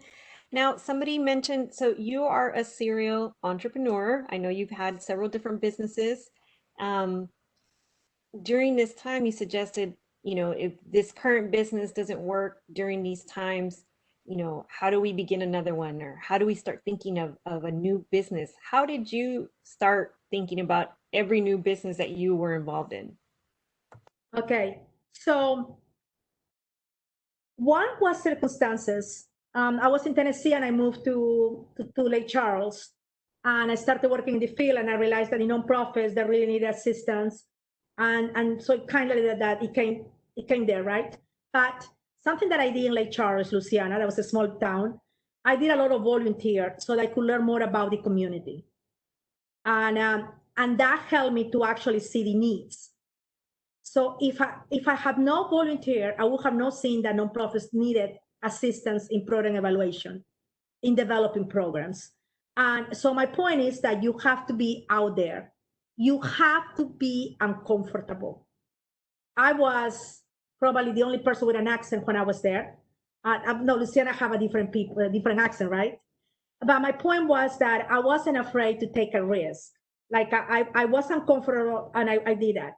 Speaker 2: Now, somebody mentioned, so you are a serial entrepreneur. I know you've had several different businesses. During this time, you suggested, if this current business doesn't work during these times, how do we begin another one? Or how do we start thinking of a new business? How did you start thinking about every new business that you were involved in?
Speaker 3: Okay, so one was circumstances. I was in Tennessee and I moved to Lake Charles, and I started working in the field, and I realized that in nonprofits that really needed assistance, and so it kind of that it came there, right? But something that I did in Lake Charles, Louisiana, that was a small town, I did a lot of volunteer so that I could learn more about the community, and that helped me to actually see the needs. So if I had no volunteer, I would have not seen that nonprofits needed assistance in program evaluation, in developing programs. And so my point is that you have to be out there. You have to be uncomfortable. I was probably the only person with an accent when I was there. No, Luciana have a different accent, right? But my point was that I wasn't afraid to take a risk. Like I was uncomfortable, and I did that.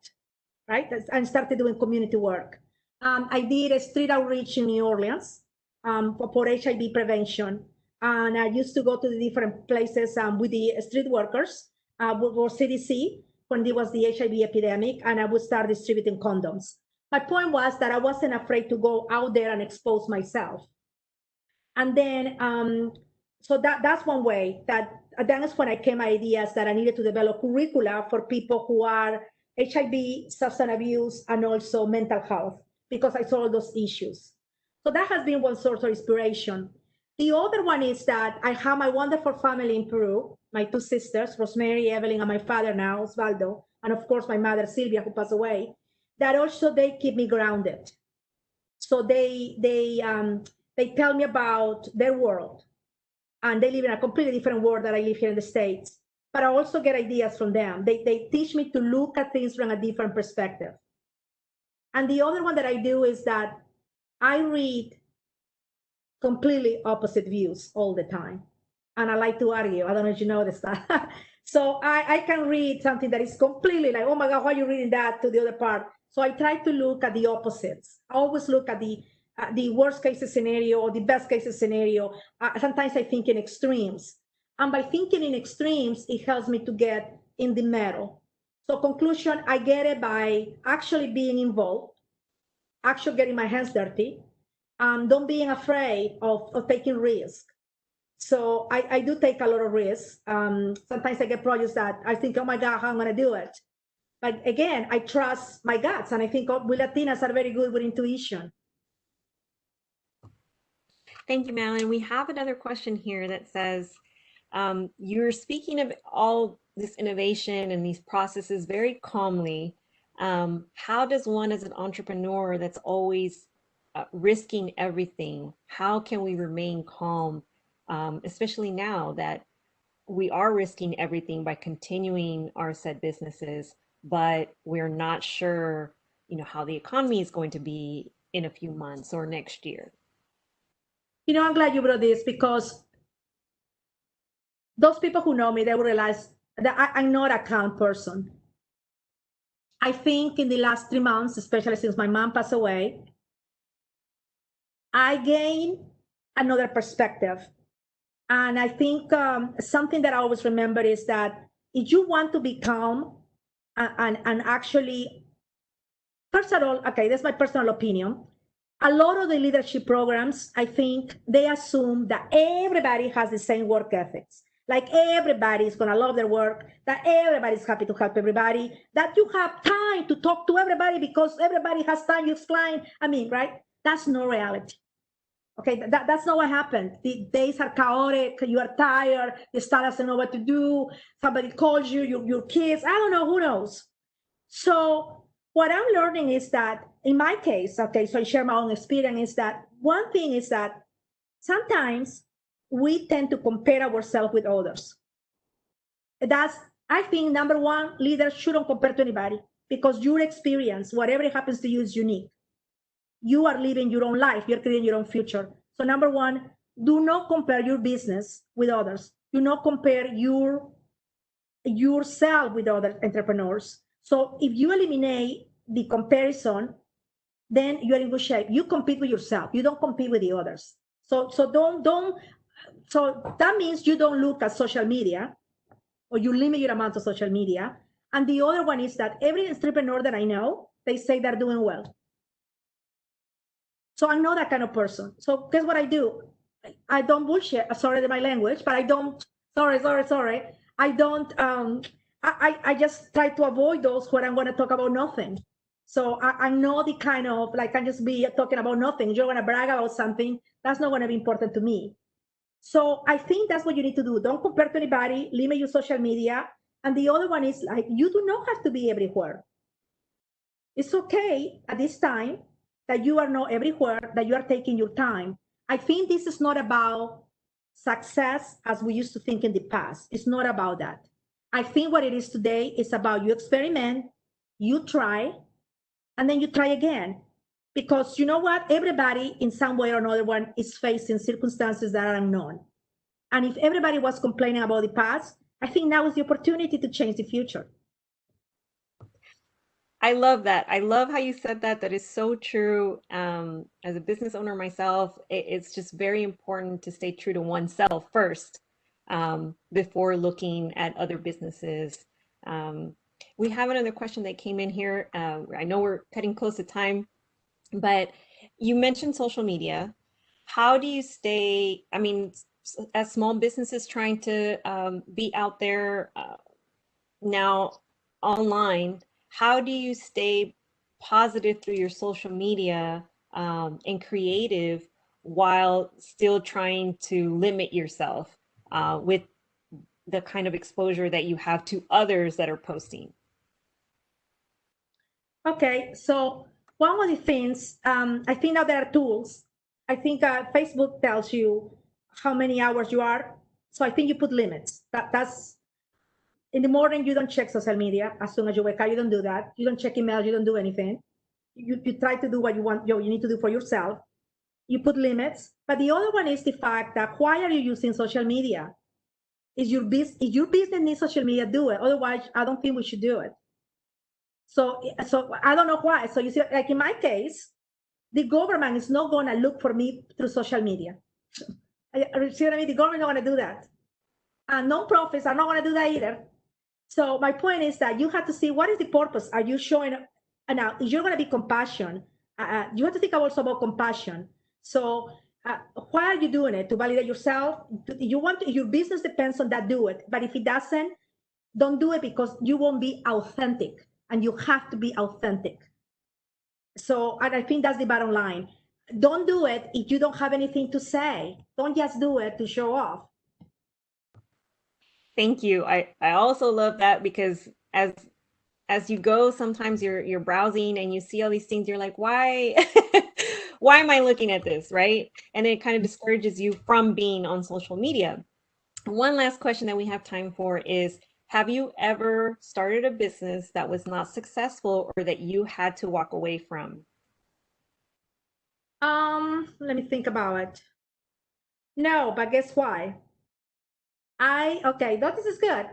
Speaker 3: Right? And started doing community work. I did a street outreach in New Orleans for HIV prevention. And I used to go to the different places with the street workers for CDC when there was the HIV epidemic, and I would start distributing condoms. My point was that I wasn't afraid to go out there and expose myself. And then, so that's one way that is when I came ideas that I needed to develop curricula for people who are HIV, substance abuse, and also mental health, because I saw all those issues. So that has been one source of inspiration. The other one is that I have my wonderful family in Peru, my two sisters, Rosemary, Evelyn, and my father now, Osvaldo, and of course my mother, Silvia, who passed away, that also they keep me grounded. So they tell me about their world, and they live in a completely different world that I live here in the States. But I also get ideas from them. They teach me to look at things from a different perspective. And the other one that I do is that I read completely opposite views all the time. And I like to argue. I don't know if you noticed that. So I can read something that is completely like, oh my God, why are you reading that, to the other part? So I try to look at the opposites. I always look at the worst case scenario or the best case scenario. Sometimes I think in extremes. And by thinking in extremes, it helps me to get in the middle. So conclusion, I get it by actually being involved, actually getting my hands dirty, don't being afraid of taking risks. So I do take a lot of risks. Sometimes I get projects that I think, oh my God, how am I going to do it? But again, I trust my guts, and I think we Latinas are very good with intuition.
Speaker 2: Thank you, Madeleine. We have another question here that says, you're speaking of all this innovation and these processes very calmly. How does one as an entrepreneur that's always risking everything, how can we remain calm, especially now that we are risking everything by continuing our said businesses, but we're not sure, how the economy is going to be in a few months or next year?
Speaker 3: I'm glad you brought this, because those people who know me, they will realize that I'm not a calm person. I think in the last 3 months, especially since my mom passed away, I gained another perspective. And I think something that I always remember is that if you want to be calm and actually, first of all, okay, that's my personal opinion. A lot of the leadership programs, I think they assume that everybody has the same work ethics. Like everybody is going to love their work, that everybody's happy to help everybody, that you have time to talk to everybody because everybody has time, you explain. Right? That's no reality. Okay, that's not what happened. The days are chaotic, you are tired, the staff doesn't know what to do, somebody calls you, your kids, I don't know, who knows? So what I'm learning is that, in my case, okay, so I share my own experience, is that one thing is that sometimes we tend to compare ourselves with others. That's, I think, number one, leaders shouldn't compare to anybody, because your experience, whatever happens to you, is unique. You are living your own life, you're creating your own future. So number one, do not compare your business with others. Do not compare yourself with other entrepreneurs. So if you eliminate the comparison, then you're in good shape. You compete with yourself. You don't compete with the others. So that means you don't look at social media, or you limit your amount of social media. And the other one is that every entrepreneur that I know, they say they're doing well. So I'm not that kind of person. So guess what I do? I don't bullshit. Sorry my language, but I don't. Sorry. I don't. I just try to avoid those where I'm going to talk about nothing. So I'm not the kind of, like, I just be talking about nothing. You're going to brag about something that's not going to be important to me. So I think that's what you need to do. Don't compare to anybody. Limit your social media. And the other one is, like, you do not have to be everywhere. It's okay at this time that you are not everywhere, that you are taking your time. I think this is not about success as we used to think in the past. It's not about that. I think what it is today is about you experiment, you try, and then you try again. Because you know what? Everybody in some way or another one is facing circumstances that are unknown. And if everybody was complaining about the past, I think now is the opportunity to change the future.
Speaker 2: I love that. I love how you said that. That is so true. As a business owner myself, it's just very important to stay true to oneself first, before looking at other businesses. We have another question that came in here. I know we're cutting close to time, but you mentioned social media. How do you stay, as small businesses trying to be out there now online, how do you stay positive through your social media and creative while still trying to limit yourself with the kind of exposure that you have to others that are posting?
Speaker 3: Okay, so one of the things, I think that there are tools. I think Facebook tells you how many hours you are. So I think you put limits. That's in the morning, you don't check social media. As soon as you wake up, you don't do that. You don't check emails, you don't do anything. You try to do what you need to do for yourself. You put limits. But the other one is the fact that, why are you using social media? If your business needs social media, do it. Otherwise, I don't think we should do it. So I don't know why. So you see, like in my case, the government is not going to look for me through social media. See what I mean? The government is not going to do that. And non-profits are not going to do that either. So my point is that you have to see what is the purpose. Are you showing, and now if you're going to be compassion, you have to think also about compassion. So why are you doing it? To validate yourself? You want to, your business depends on that, do it. But if it doesn't, don't do it, because you won't be authentic, and you have to be authentic. So, and I think that's the bottom line. Don't do it if you don't have anything to say. Don't just do it to show off.
Speaker 2: Thank you. I also love that, because as you go, sometimes you're browsing and you see all these things, you're like, why why am I looking at this, right? And it kind of discourages you from being on social media. One last question that we have time for is, have you ever started a business that was not successful or that you had to walk away from?
Speaker 3: Let me think about it. No, but guess why? Okay, this is good.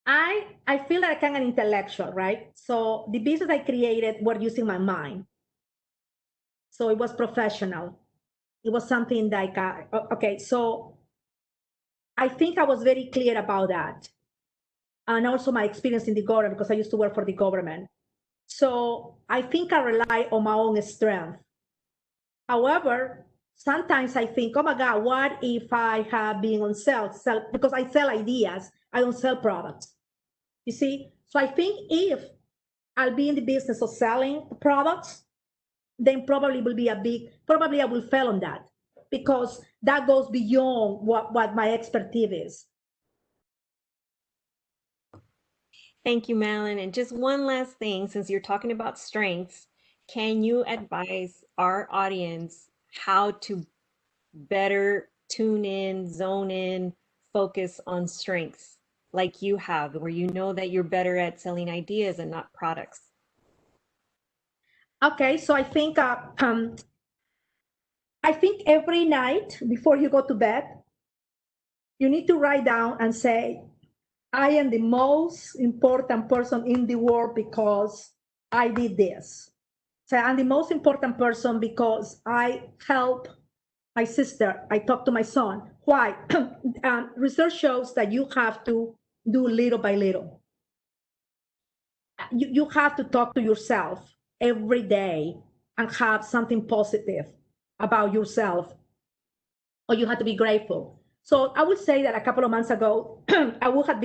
Speaker 3: I feel like I'm an intellectual, right? So the business I created were using my mind. So it was professional. It was something like, okay, so I think I was very clear about that. And also my experience in the government, because I used to work for the government. So I think I rely on my own strength. However, sometimes I think, oh my God, what if I have been on sell, because I sell ideas, I don't sell products. You see? So I think if I'll be in the business of selling products, then probably I will fail on that, because that goes beyond what my expertise is.
Speaker 2: Thank you, Madeleine. And just one last thing, since you're talking about strengths, can you advise our audience how to better tune in, zone in, focus on strengths like you have, where you know that you're better at selling ideas and not products?
Speaker 3: Okay, so I think every night before you go to bed, you need to write down and say, I am the most important person in the world because I did this. So I'm the most important person because I help my sister. I talk to my son. Why? Research shows that you have to do little by little. You have to talk to yourself every day and have something positive about yourself, or you have to be grateful. So I would say that a couple of months ago, I would have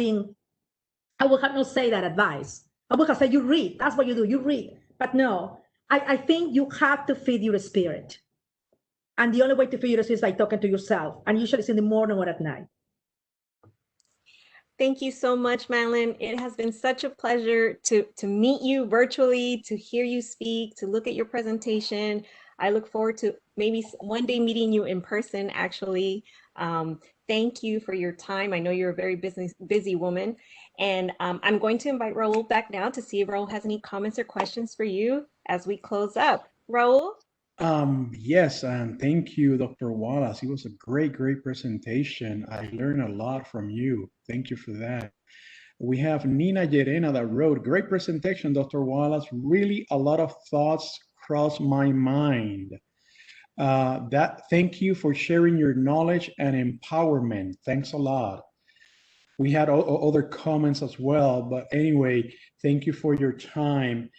Speaker 3: not say that advice. I would have said, you read, that's what you do, you read. But no, I think you have to feed your spirit. And the only way to feed your spirit is by talking to yourself. And usually it's in the morning or at night.
Speaker 2: Thank you so much, Madeleine. It has been such a pleasure to meet you virtually, to hear you speak, to look at your presentation. I look forward to maybe one day meeting you in person, actually. Thank you for your time. I know you're a very busy woman. And I'm going to invite Raul back now to see if Raul has any comments or questions for you as we close up. Raul?
Speaker 1: Yes, and thank you, Dr. Wallace. It was a great presentation. I learned a lot from you. Thank you for that. We have Nina Llerena that wrote, great presentation, Dr. Wallace. Really a lot of thoughts crossed my mind. Thank you for sharing your knowledge and empowerment. Thanks a lot. We had other comments as well, but anyway, thank you for your time.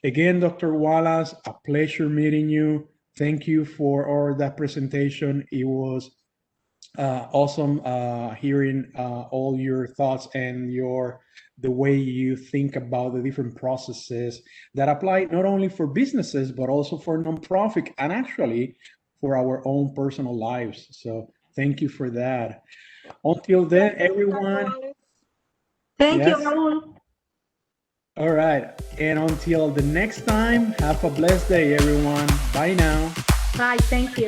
Speaker 1: Again, Dr. Wallace, a pleasure meeting you. Thank you for all that presentation. It was awesome hearing all your thoughts and the way you think about the different processes that apply not only for businesses, but also for nonprofit and actually for our own personal lives. So thank you for that. Until then, everyone.
Speaker 3: Thank you, Raul.
Speaker 1: All right. And until the next time, have a blessed day, everyone. Bye now.
Speaker 3: Bye. Thank you.